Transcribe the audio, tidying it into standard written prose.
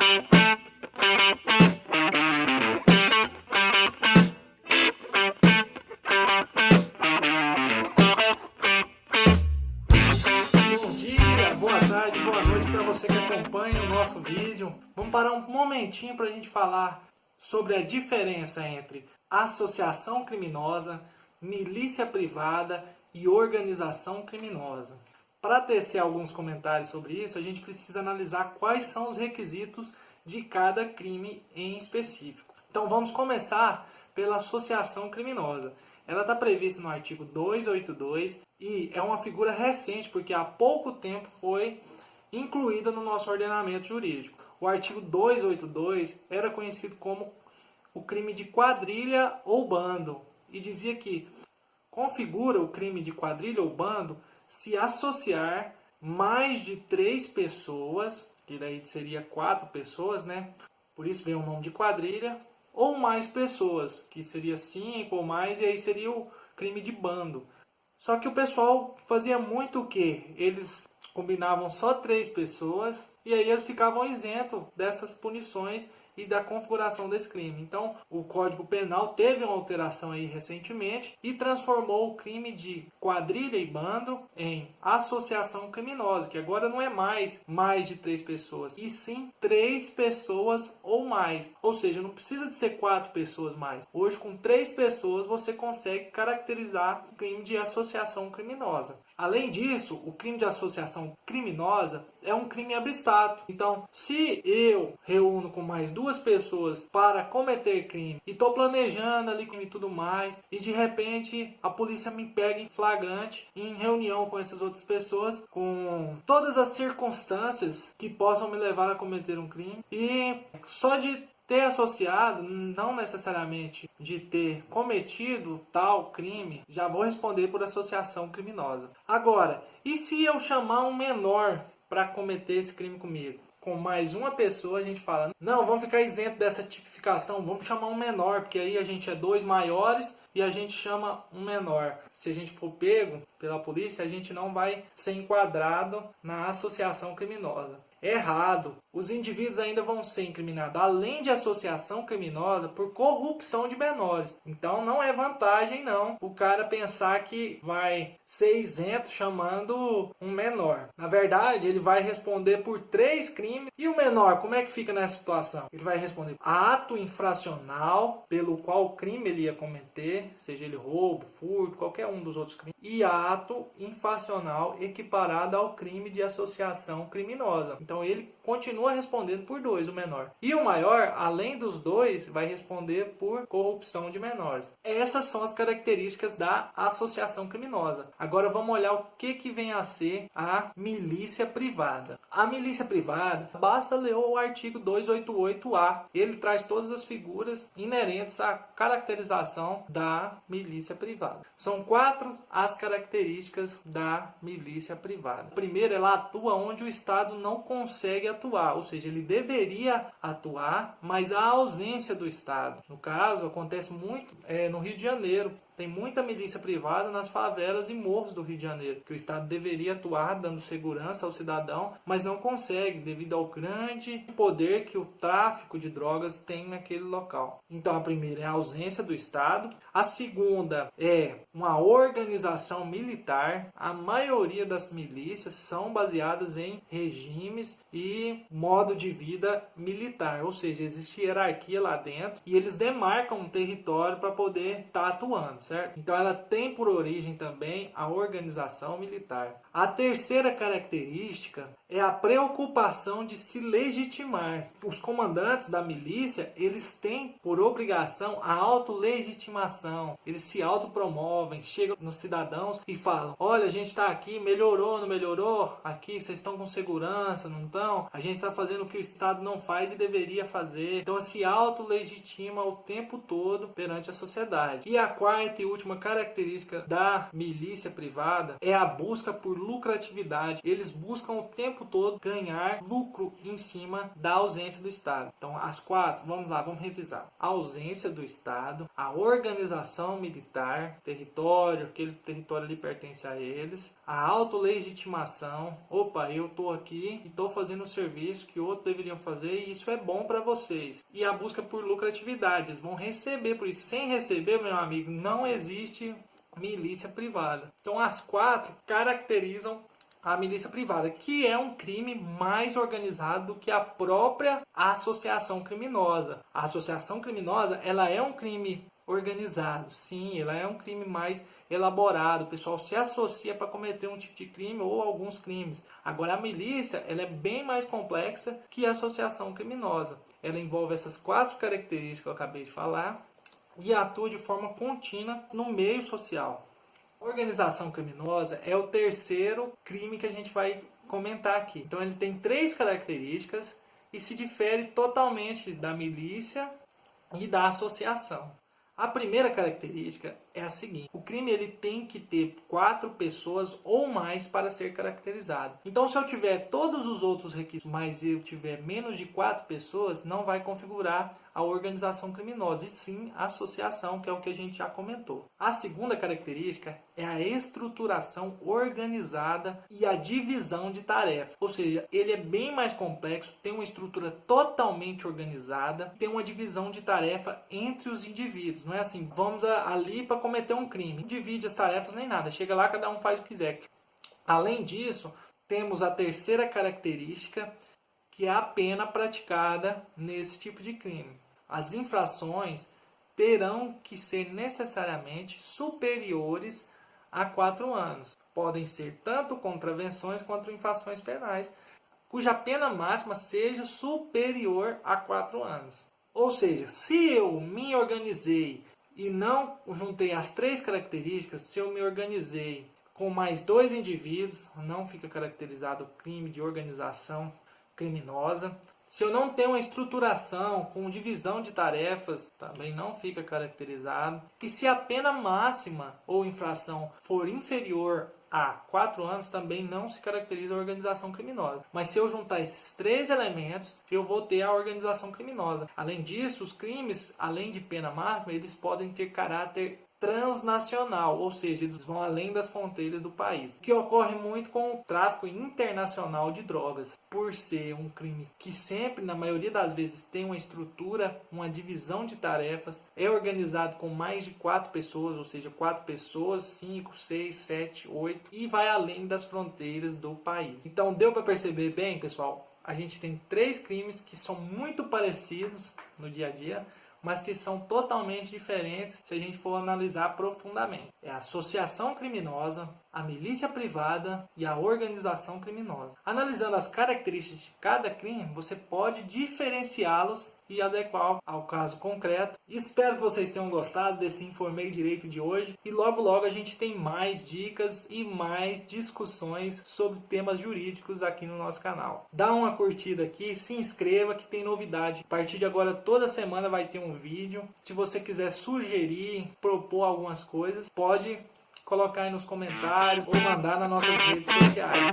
Bom dia, boa tarde, boa noite para você que acompanha o nosso vídeo. Vamos parar um momentinho para a gente falar sobre a diferença entre associação criminosa, milícia privada e organização criminosa. Para tecer alguns comentários sobre isso, a gente precisa analisar quais são os requisitos de cada crime em específico. Então vamos começar pela associação criminosa. Ela está prevista no artigo 282 e é uma figura recente porque há pouco tempo foi incluída no nosso ordenamento jurídico. O artigo 282 era conhecido como o crime de quadrilha ou bando e dizia que configura o crime de quadrilha ou bando se associar mais de 3 pessoas, que daí seria 4 pessoas, né? Por isso vem o nome de quadrilha, ou mais pessoas, que seria 5 ou mais, e aí seria o crime de bando. Só que o pessoal fazia muito o quê? Eles combinavam só 3 pessoas, e aí eles ficavam isentos dessas punições e da configuração desse crime. Então, o Código Penal teve uma alteração aí recentemente e transformou o crime de quadrilha e bando em associação criminosa, que agora não é mais de 3 pessoas, e sim 3 pessoas ou mais. Ou seja, não precisa de ser 4 pessoas mais. Hoje, com 3 pessoas, você consegue caracterizar o crime de associação criminosa. Além disso, o crime de associação criminosa é um crime abstrato. Então, se eu reúno com mais 2 pessoas para cometer crime e estou planejando ali crime e tudo mais, e de repente a polícia me pega em flagrante, em reunião com essas outras pessoas, com todas as circunstâncias que possam me levar a cometer um crime, e só de ter associado, não necessariamente de ter cometido tal crime, já vou responder por associação criminosa. Agora, e se eu chamar um menor para cometer esse crime comigo? Com mais uma pessoa a gente fala, não, vamos ficar isento dessa tipificação, vamos chamar um menor, porque aí a gente é 2 maiores e a gente chama um menor. Se a gente for pego pela polícia, a gente não vai ser enquadrado na associação criminosa. Errado. Os indivíduos ainda vão ser incriminados, além de associação criminosa, por corrupção de menores. Então não é vantagem não o cara pensar que vai ser isento chamando um menor. Na verdade, ele vai responder por 3 crimes. E o menor, como é que fica nessa situação? Ele vai responder ato infracional pelo qual o crime ele ia cometer, seja ele roubo, furto, qualquer um dos outros crimes, e ato infracional equiparado ao crime de associação criminosa. Então ele continua respondendo por 2, o menor. E o maior, além dos 2, vai responder por corrupção de menores. Essas são as características da associação criminosa. Agora vamos olhar o que vem a ser a milícia privada. A milícia privada, basta ler o artigo 288-A. Ele traz todas as figuras inerentes à caracterização da milícia privada. São 4 as características da milícia privada. Primeiro, ela atua onde o Estado não consegue atuar, ou seja, ele deveria atuar, mas há ausência do Estado. No caso, acontece muito no Rio de Janeiro. Tem muita milícia privada nas favelas e morros do Rio de Janeiro, que o Estado deveria atuar dando segurança ao cidadão, mas não consegue devido ao grande poder que o tráfico de drogas tem naquele local. Então a primeira é a ausência do Estado. A segunda é uma organização militar. A maioria das milícias são baseadas em regimes e modo de vida militar, ou seja, existe hierarquia lá dentro e eles demarcam um território para poder estar atuando. Certo? Então ela tem por origem também a organização militar. A terceira característica é a preocupação de se legitimar. Os comandantes da milícia, eles têm por obrigação a autolegitimação. Eles se autopromovem, chegam nos cidadãos e falam, olha, a gente está aqui, melhorou, não melhorou? Aqui vocês estão com segurança, não estão? A gente está fazendo o que o Estado não faz e deveria fazer. Então se autolegitima o tempo todo perante a sociedade. E a quarta e última característica da milícia privada é a busca por lucratividade. Eles buscam o tempo tempo todo ganhar lucro em cima da ausência do Estado. Então, as 4, vamos lá, vamos revisar. A ausência do Estado, a organização militar, território, aquele território ali pertence a eles, a autolegitimação, opa, eu estou aqui e estou fazendo um serviço que outros deveriam fazer e isso é bom para vocês. E a busca por lucratividade, eles vão receber por isso. Sem receber, meu amigo, não existe milícia privada. Então, as 4 caracterizam a milícia privada, que é um crime mais organizado do que a própria associação criminosa. A associação criminosa, ela é um crime organizado, sim, ela é um crime mais elaborado, o pessoal se associa para cometer um tipo de crime ou alguns crimes. Agora, a milícia, ela é bem mais complexa que a associação criminosa. Ela envolve essas 4 características que eu acabei de falar e atua de forma contínua no meio social. A organização criminosa é o terceiro crime que a gente vai comentar aqui. Então ele tem 3 características e se difere totalmente da milícia e da associação. A primeira característica é a seguinte: o crime ele tem que ter 4 pessoas ou mais para ser caracterizado. Então, se eu tiver todos os outros requisitos, mas eu tiver menos de 4 pessoas, não vai configurar a organização criminosa, e sim a associação, que é o que a gente já comentou. A segunda característica é a estruturação organizada e a divisão de tarefas. Ou seja, ele é bem mais complexo, tem uma estrutura totalmente organizada, tem uma divisão de tarefa entre os indivíduos. Não é assim, vamos ali para cometer um crime. Não divide as tarefas nem nada. Chega lá, cada um faz o que quiser. Além disso, temos a terceira característica, que é a pena praticada nesse tipo de crime. As infrações terão que ser necessariamente superiores a 4 anos. Podem ser tanto contravenções quanto infrações penais, cuja pena máxima seja superior a 4 anos. Ou seja, se eu me organizei e não juntei as 3 características, se eu me organizei com mais 2 indivíduos, não fica caracterizado o crime de organização criminosa. Se eu não tenho uma estruturação com divisão de tarefas, também não fica caracterizado. E se a pena máxima ou infração for inferior a 4 anos, também não se caracteriza a organização criminosa. Mas se eu juntar esses 3 elementos, eu vou ter a organização criminosa. Além disso, os crimes, além de pena máxima, eles podem ter caráter transnacional, ou seja, eles vão além das fronteiras do país, o que ocorre muito com o tráfico internacional de drogas, por ser um crime que sempre, na maioria das vezes, tem uma estrutura, uma divisão de tarefas, é organizado com mais de 4 pessoas, ou seja, 4 pessoas, 5, 6, 7, 8, e vai além das fronteiras do país. Então, deu para perceber bem, pessoal? A gente tem 3 crimes que são muito parecidos no dia a dia, mas que são totalmente diferentes se a gente for analisar profundamente. É a associação criminosa, a milícia privada e a organização criminosa. Analisando as características de cada crime, você pode diferenciá-los e adequar ao caso concreto. Espero que vocês tenham gostado desse Informei Direito de hoje e logo a gente tem mais dicas e mais discussões sobre temas jurídicos aqui no nosso canal. Dá uma curtida aqui, se inscreva que tem novidade. A partir de agora, toda semana vai ter um vídeo. Se você quiser sugerir, propor algumas coisas, pode colocar aí nos comentários ou mandar nas nossas redes sociais.